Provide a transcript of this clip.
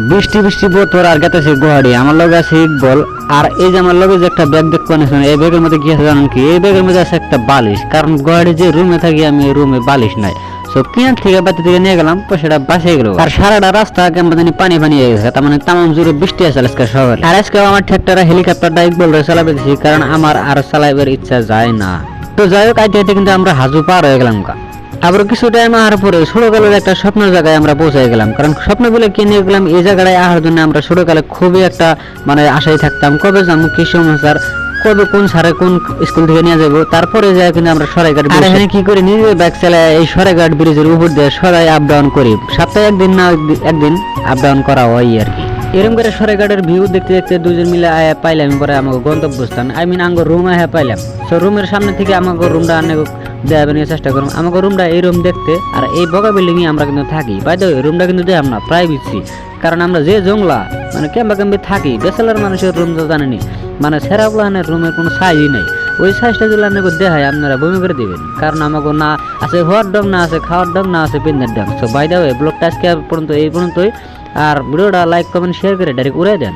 বৃষ্টি বৃষ্টি বোতর আর গেতেছে গুহাড়ি। আমার লগে আছে ইকবল। আর এই যে আমার লগে যে একটা ব্যাগ দেখতে পাচ্ছেন, এই ব্যাগের মধ্যে কি আছে জানেন কি? এই ব্যাগের মধ্যে আছে একটা বালিশ। কারণ গুহাড়ি যে রুমে থাকি আমি, এই রুমে বালিশ নাই। সব কিনার থেকে বাড়ি থেকে নিয়ে গেলাম, পয়সাটা বাঁচিয়ে গেল। আর সারাটা রাস্তা কেমন জানি পানি পানি হয়ে গেছে। তার মানে তামাম জোরে বৃষ্টি আছে আজকে শহরে। আর আজকে আমার ট্রাক্টর হেলিকপ্টারটা ইকবল রে চালাবে দিছি, কারণ আমার আর চালাইবার ইচ্ছা যায় না। তো যাই হোক, আইতে আইতে কিন্তু আমরা হাজু পার হয়ে গেলাম। আবার কিছু টাইম আসার পরে ছোটকালের একটা স্বপ্নের জায়গায় আমরা পৌঁছে গেলাম। কারণ স্বপ্ন বলে কিনে নিয়ে গেলাম এই জায়গায় আসার জন্য। আমরা ছোটকালে খুবই একটা মানে আশায় থাকতাম, কবে যাবো, কি সমস্যার, কবে কোন সারে কোন স্কুল থেকে নিয়ে যাবো। তারপরে যাই কিন্তু আমরা সরাইঘাট এখানে কি করি, নিজে ব্যাগ চালায় এই সরাইঘাট ব্রিজের উপর দিয়ে সরাই আপ ডাউন করি। সপ্তাহে একদিন না একদিন আপ ডাউন করা হয় আর কি। এরকম করে সরাইঘাটের ভিউ দেখতে দেখতে দুজন মিলে আয়া পাইলাম পরে আমাকে গন্তব্যস্থান, আই মিন আঙ্গ রুম আয়া পাইলাম। তো রুমের সামনে থেকে আমাকে রুমটা আনে দেখাবে নিয়ে চেষ্টা করুন। আমাকে রুমটা এই রুম দেখতে, আর এই বগা বিল্ডিং এ আমরা কিন্তু থাকি। বাই দ্য ওয়ে, রুমটা কিন্তু দেখাম না, প্রাইভেসি। কারণ আমরা যে জংলা মানে ক্যাম্বা ক্যাম্পে থাকি, ব্যাচেলার মানুষের রুম তো জানেনি, মানে সেরাগুলানের রুমের কোনো সাইজই নাই। ওই সাইজটা যদি আপনাকে দেখায় আপনারা বমি করে দিবেন। কারণ আমাকে না আছে হওয়ার ডং, না আছে খাওয়ার ডং, না আছে পিন্দের ডং। সো বাই দ্য ওয়ে, ব্লগটা আজকে পর্যন্ত এই পর্যন্তই। আর ভিডিওটা লাইক কমেন্ট শেয়ার করে ডাইরেক্ট উড়াই দেন।